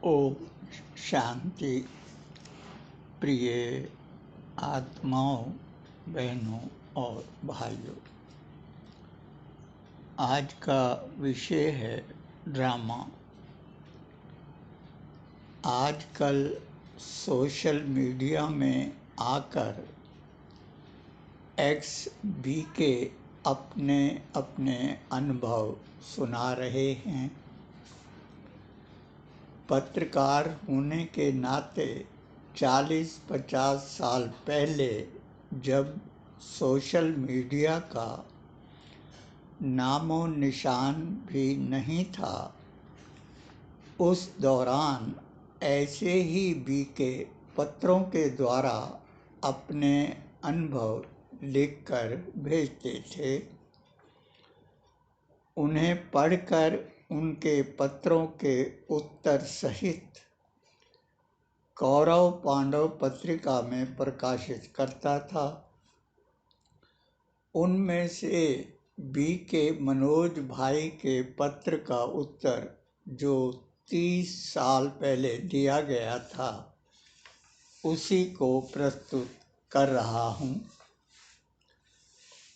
ओम शांति। प्रिय आत्माओं, बहनों और भाइयों, आज का विषय है ड्रामा। आजकल सोशल मीडिया में आकर XBK अपने अपने अनुभव सुना रहे हैं। पत्रकार होने के नाते 40-50 साल पहले जब सोशल मीडिया का नामो निशान भी नहीं था, उस दौरान ऐसे ही बीके पत्रों के द्वारा अपने अनुभव लिखकर भेजते थे। उन्हें पढ़कर उनके पत्रों के उत्तर सहित कौरव पांडव पत्रिका में प्रकाशित करता था। उनमें से बीके मनोज भाई के पत्र का उत्तर जो 30 साल पहले दिया गया था, उसी को प्रस्तुत कर रहा हूँ।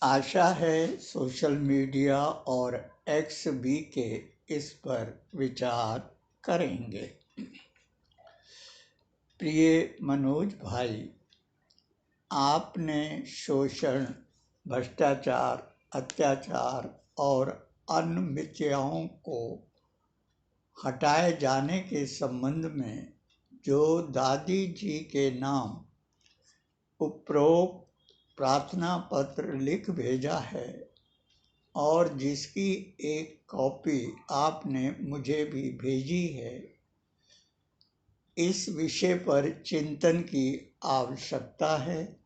आशा है सोशल मीडिया और XBK इस पर विचार करेंगे। प्रिय मनोज भाई, आपने शोषण, भ्रष्टाचार, अत्याचार और अन्य मिथ्याओं को हटाए जाने के संबंध में जो दादी जी के नाम उपरोक्त प्रार्थना पत्र लिख भेजा है और जिसकी एक कॉपी आपने मुझे भी भेजी है, इस विषय पर चिंतन की आवश्यकता है।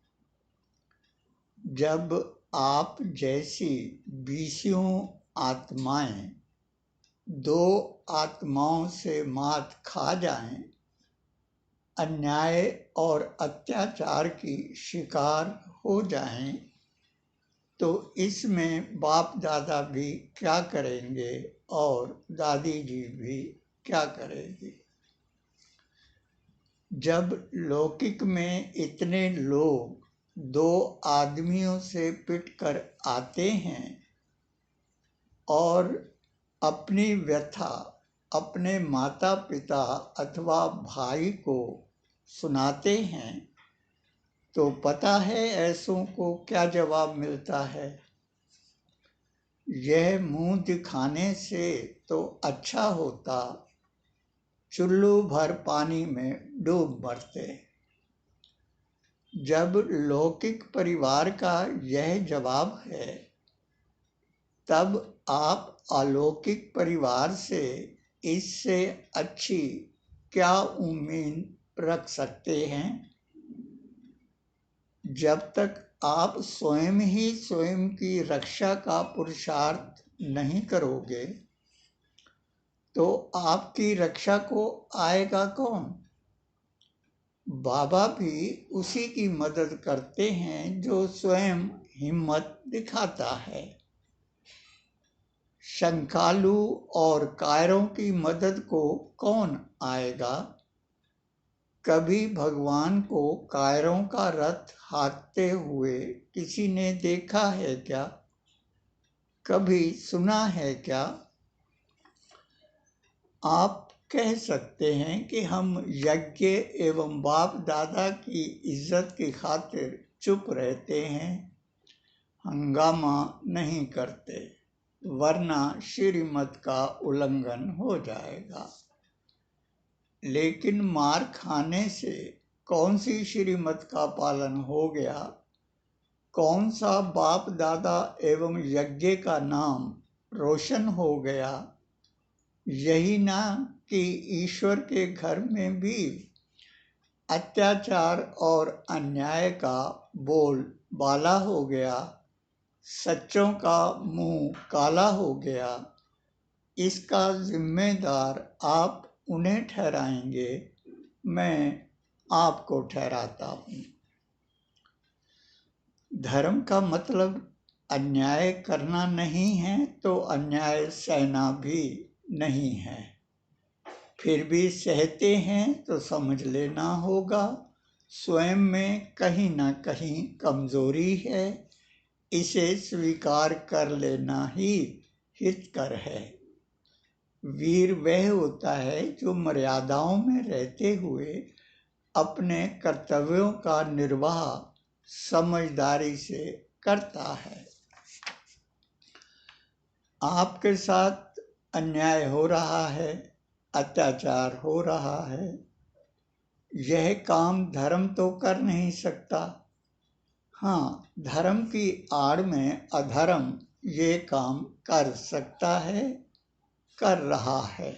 जब आप जैसी 20 आत्माएं दो आत्माओं से मात खा जाएं, अन्याय और अत्याचार की शिकार हो जाएं, तो इसमें बाप दादा भी क्या करेंगे और दादी जी भी क्या करेंगी। जब लौकिक में इतने लोग दो आदमियों से पिटकर आते हैं और अपनी व्यथा अपने माता पिता अथवा भाई को सुनाते हैं, तो पता है ऐसों को क्या जवाब मिलता है। यह मुंह दिखाने से तो अच्छा होता चुल्लू भर पानी में डूब मरते। जब लौकिक परिवार का यह जवाब है, तब आप अलौकिक परिवार से इससे अच्छी क्या उम्मीद रख सकते हैं। जब तक आप स्वयं ही स्वयं की रक्षा का पुरुषार्थ नहीं करोगे, तो आपकी रक्षा को आएगा कौन। बाबा भी उसी की मदद करते हैं जो स्वयं हिम्मत दिखाता है। शंकालू और कायरों की मदद को कौन आएगा। कभी भगवान को कायरों का रथ हाँकते हुए किसी ने देखा है क्या, कभी सुना है क्या। आप कह सकते हैं कि हम यज्ञ एवं बाप दादा की इज्जत की खातिर चुप रहते हैं, हंगामा नहीं करते, वरना श्रीमत का उल्लंघन हो जाएगा। लेकिन मार खाने से कौन सी श्रीमत का पालन हो गया, कौन सा बाप दादा एवं यज्ञ का नाम रोशन हो गया। यही ना कि ईश्वर के घर में भी अत्याचार और अन्याय का बोल बाला हो गया, सच्चों का मुंह काला हो गया। इसका जिम्मेदार आप उन्हें ठहराएंगे, मैं आपको ठहराता हूँ। धर्म का मतलब अन्याय करना नहीं है, तो अन्याय सहना भी नहीं है। फिर भी सहते हैं तो समझ लेना होगा स्वयं में कहीं ना कहीं कमजोरी है, इसे स्वीकार कर लेना ही हितकर है। वीर वह होता है जो मर्यादाओं में रहते हुए अपने कर्तव्यों का निर्वाह समझदारी से करता है। आपके साथ अन्याय हो रहा है, अत्याचार हो रहा है, यह काम धर्म तो कर नहीं सकता। हाँ, धर्म की आड़ में अधर्म ये काम कर सकता है, कर रहा है।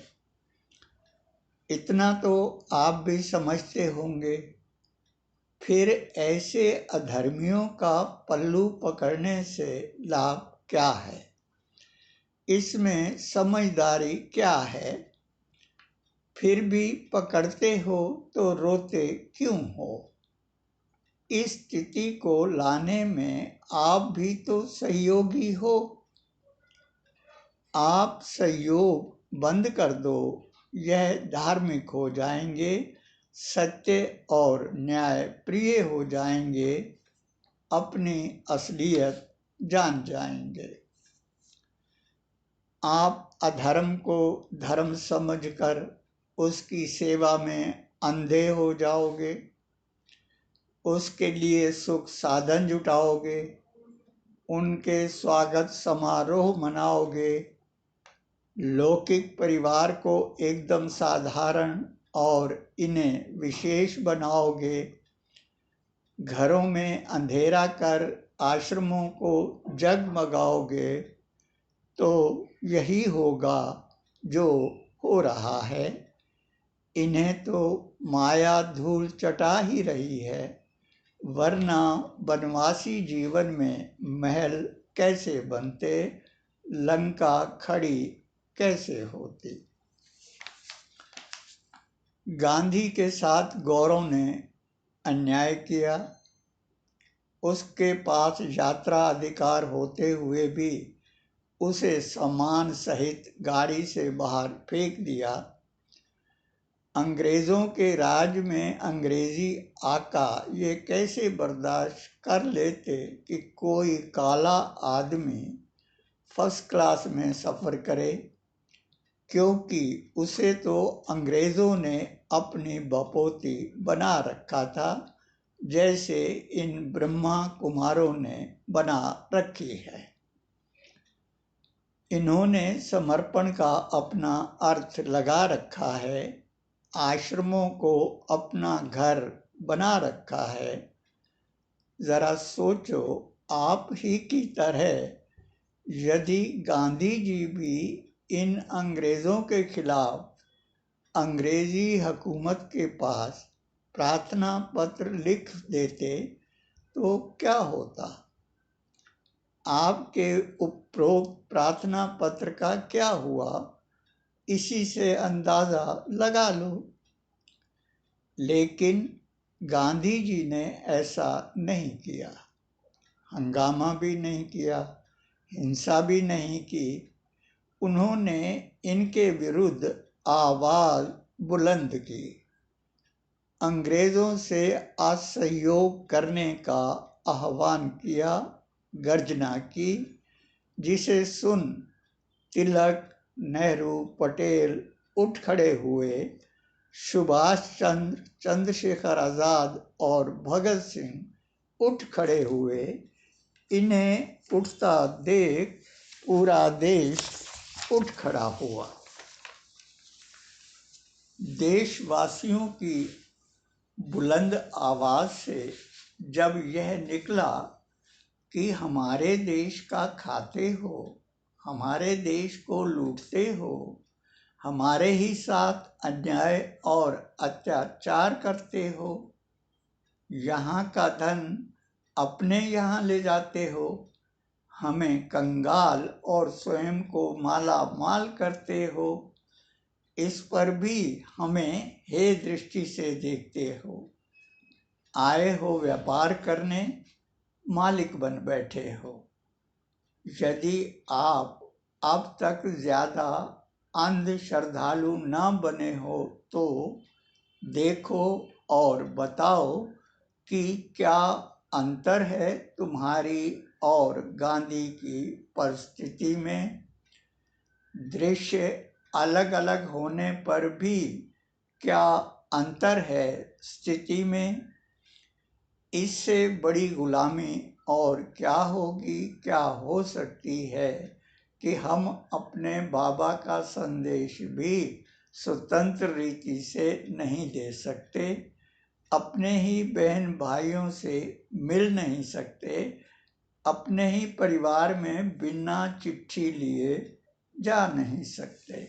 इतना तो आप भी समझते होंगे। फिर ऐसे अधर्मियों का पल्लू पकड़ने से लाभ क्या है? इसमें समझदारी क्या है? फिर भी पकड़ते हो तो रोते क्यों हो? इस स्थिति को लाने में आप भी तो सहयोगी हो। आप सहयोग बंद कर दो, यह धार्मिक हो जाएंगे, सत्य और न्याय प्रिय हो जाएंगे, अपनी असलियत जान जाएंगे। आप अधर्म को धर्म समझकर उसकी सेवा में अंधे हो जाओगे, उसके लिए सुख साधन जुटाओगे, उनके स्वागत समारोह मनाओगे, लौकिक परिवार को एकदम साधारण और इन्हें विशेष बनाओगे, घरों में अंधेरा कर आश्रमों को जगमगाओगे, तो यही होगा जो हो रहा है। इन्हें तो माया धूल चटा ही रही है, वरना वनवासी जीवन में महल कैसे बनते, लंका खड़ी कैसे होती। गांधी के साथ गौरव ने अन्याय किया। उसके पास यात्रा अधिकार होते हुए भी उसे सामान सहित गाड़ी से बाहर फेंक दिया। अंग्रेजों के राज में अंग्रेजी आका ये कैसे बर्दाश्त कर लेते कि कोई काला आदमी फर्स्ट क्लास में सफ़र करे, क्योंकि उसे तो अंग्रेज़ों ने अपनी बपोती बना रखा था, जैसे इन ब्रह्मा कुमारों ने बना रखी है। इन्होंने समर्पण का अपना अर्थ लगा रखा है, आश्रमों को अपना घर बना रखा है। जरा सोचो, आप ही की तरह यदि गांधी जी भी इन अंग्रेजों के खिलाफ अंग्रेजी हुकूमत के पास प्रार्थना पत्र लिख देते तो क्या होता? आपके उपरोक्त प्रार्थना पत्र का क्या हुआ, इसी से अंदाजा लगा लो। लेकिन गांधी जी ने ऐसा नहीं किया, हंगामा भी नहीं किया, हिंसा भी नहीं की। उन्होंने इनके विरुद्ध आवाज बुलंद की, अंग्रेजों से असहयोग करने का आह्वान किया, गर्जना की, जिसे सुन तिलक, नेहरू, पटेल उठ खड़े हुए। सुभाष चंद्र, चंद्रशेखर आज़ाद और भगत सिंह उठ खड़े हुए। इन्हें उठता देख पूरा देश उठ खड़ा हुआ। देशवासियों की बुलंद आवाज से जब यह निकला कि हमारे देश का खाते हो, हमारे देश को लूटते हो, हमारे ही साथ अन्याय और अत्याचार करते हो, यहाँ का धन अपने यहाँ ले जाते हो, हमें कंगाल और स्वयं को माला माल करते हो, इस पर भी हमें हे दृष्टि से देखते हो, आए हो व्यापार करने, मालिक बन बैठे हो। यदि आप अब तक ज़्यादा अंध श्रद्धालु न बने हो तो देखो और बताओ कि क्या अंतर है तुम्हारी और गांधी की परिस्थिति में। दृश्य अलग अलग होने पर भी क्या अंतर है स्थिति में। इससे बड़ी गुलामी और क्या होगी, क्या हो सकती है कि हम अपने बाबा का संदेश भी स्वतंत्र रीति से नहीं दे सकते, अपने ही बहन भाइयों से मिल नहीं सकते, अपने ही परिवार में बिना चिट्ठी लिए जा नहीं सकते।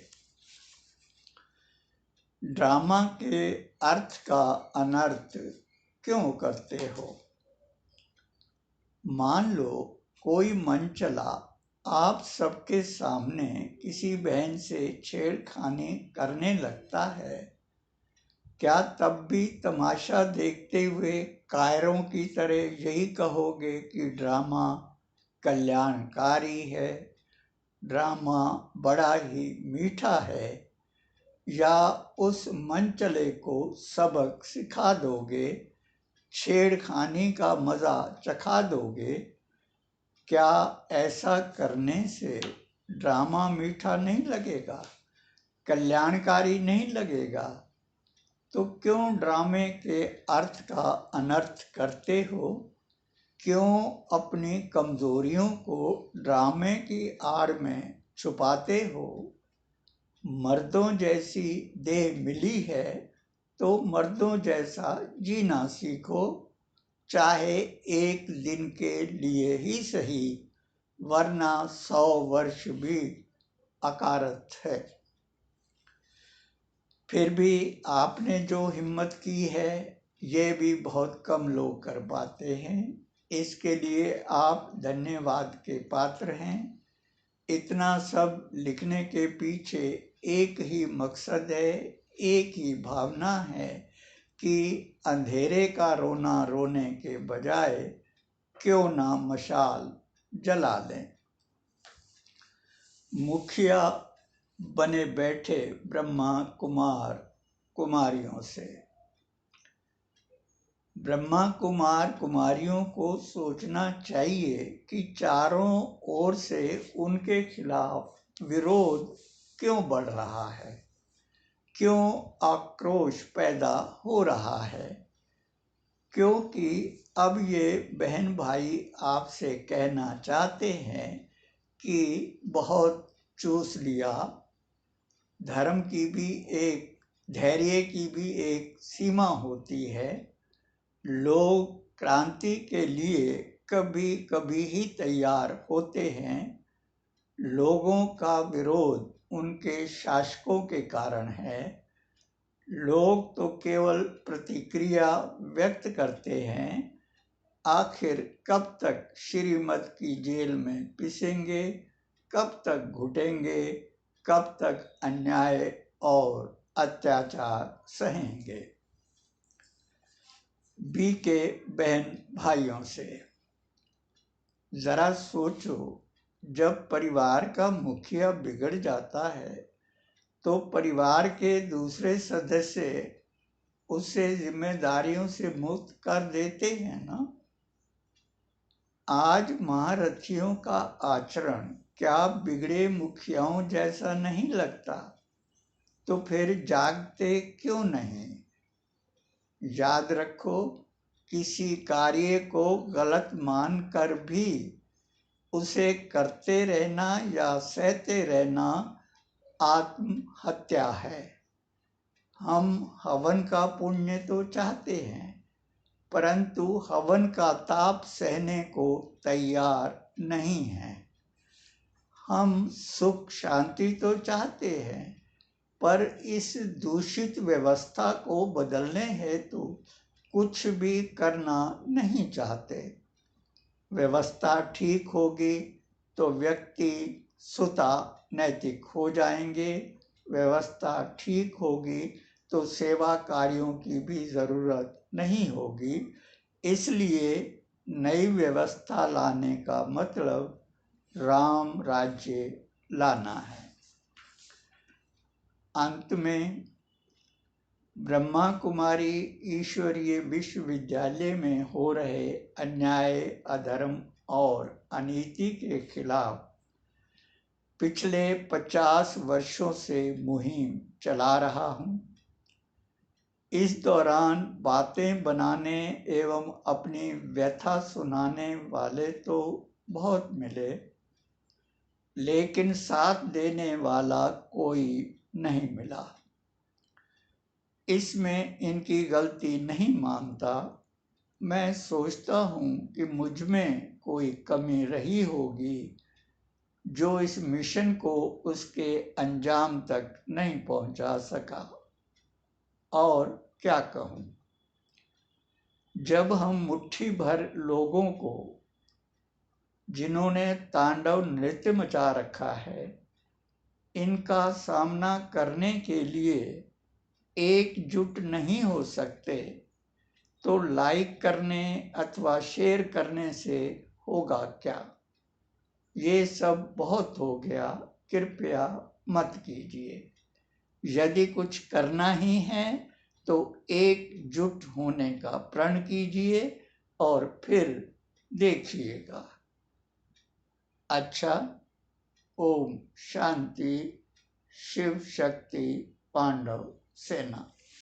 ड्रामा के अर्थ का अनर्थ क्यों करते हो। मान लो कोई मन चला आप सबके सामने किसी बहन से छेड़खानी करने लगता है, क्या तब भी तमाशा देखते हुए कायरों की तरह यही कहोगे कि ड्रामा कल्याणकारी है, ड्रामा बड़ा ही मीठा है, या उस मनचले को सबक सिखा दोगे, छेड़खानी का मजा चखा दोगे। क्या ऐसा करने से ड्रामा मीठा नहीं लगेगा, कल्याणकारी नहीं लगेगा? तो क्यों ड्रामे के अर्थ का अनर्थ करते हो? क्यों अपनी कमजोरियों को ड्रामे की आड़ में छुपाते हो? मर्दों जैसी देह मिली है तो मर्दों जैसा जीना सीखो, चाहे एक दिन के लिए ही सही, वरना 100 वर्ष भी अकारत है। फिर भी आपने जो हिम्मत की है ये भी बहुत कम लोग कर पाते हैं, इसके लिए आप धन्यवाद के पात्र हैं। इतना सब लिखने के पीछे एक ही मकसद है, एक ही भावना है कि अंधेरे का रोना रोने के बजाय क्यों ना मशाल जला दें। मुखिया बने बैठे ब्रह्मा कुमार कुमारियों से। ब्रह्मा कुमार कुमारियों को सोचना चाहिए कि चारों ओर से उनके खिलाफ विरोध क्यों बढ़ रहा है, क्यों आक्रोश पैदा हो रहा है। क्योंकि अब ये बहन भाई आपसे कहना चाहते हैं कि बहुत चूस लिया, धर्म की भी एक, धैर्य की भी एक सीमा होती है। लोग क्रांति के लिए कभी कभी ही तैयार होते हैं, लोगों का विरोध उनके शासकों के कारण है। लोग तो केवल प्रतिक्रिया व्यक्त करते हैं। आखिर कब तक श्रीमत की जेल में पिसेंगे, कब तक घुटेंगे, कब तक अन्याय और अत्याचार सहेंगे। बी के बहन भाइयों से, जरा सोचो, जब परिवार का मुखिया बिगड़ जाता है तो परिवार के दूसरे सदस्य उसे जिम्मेदारियों से मुक्त कर देते हैं ना। आज महारथियों का आचरण क्या बिगड़े मुखियाओं जैसा नहीं लगता? तो फिर जागते क्यों नहीं? याद रखो, किसी कार्य को गलत मानकर भी उसे करते रहना या सहते रहना आत्महत्या है। हम हवन का पुण्य तो चाहते हैं, परंतु हवन का ताप सहने को तैयार नहीं हैं। हम सुख शांति तो चाहते हैं, पर इस दूषित व्यवस्था को बदलने हेतु कुछ भी करना नहीं चाहते। व्यवस्था ठीक होगी तो व्यक्ति स्वतः नैतिक हो जाएंगे, व्यवस्था ठीक होगी तो सेवा कार्यों की भी जरूरत नहीं होगी। इसलिए नई व्यवस्था लाने का मतलब राम राज्य लाना है। अंत में ब्रह्मा कुमारी ईश्वरीय विश्वविद्यालय में हो रहे अन्याय, अधर्म और अनीति के खिलाफ पिछले 50 वर्षों से मुहिम चला रहा हूँ। इस दौरान बातें बनाने एवं अपनी व्यथा सुनाने वाले तो बहुत मिले, लेकिन साथ देने वाला कोई नहीं मिला। इसमें इनकी गलती नहीं मानता। मैं सोचता हूँ कि मुझ में कोई कमी रही होगी जो इस मिशन को उसके अंजाम तक नहीं पहुंचा सका। और क्या कहूँ, जब हम मुट्ठी भर लोगों को, जिन्होंने तांडव नृत्य मचा रखा है, इनका सामना करने के लिए एकजुट नहीं हो सकते, तो लाइक करने अथवा शेयर करने से होगा क्या? ये सब बहुत हो गया, कृपया मत कीजिए। यदि कुछ करना ही है तो एकजुट होने का प्रण कीजिए और फिर देखिएगा। अच्छा, ओम शांति। शिव शक्ति पांडव सेना।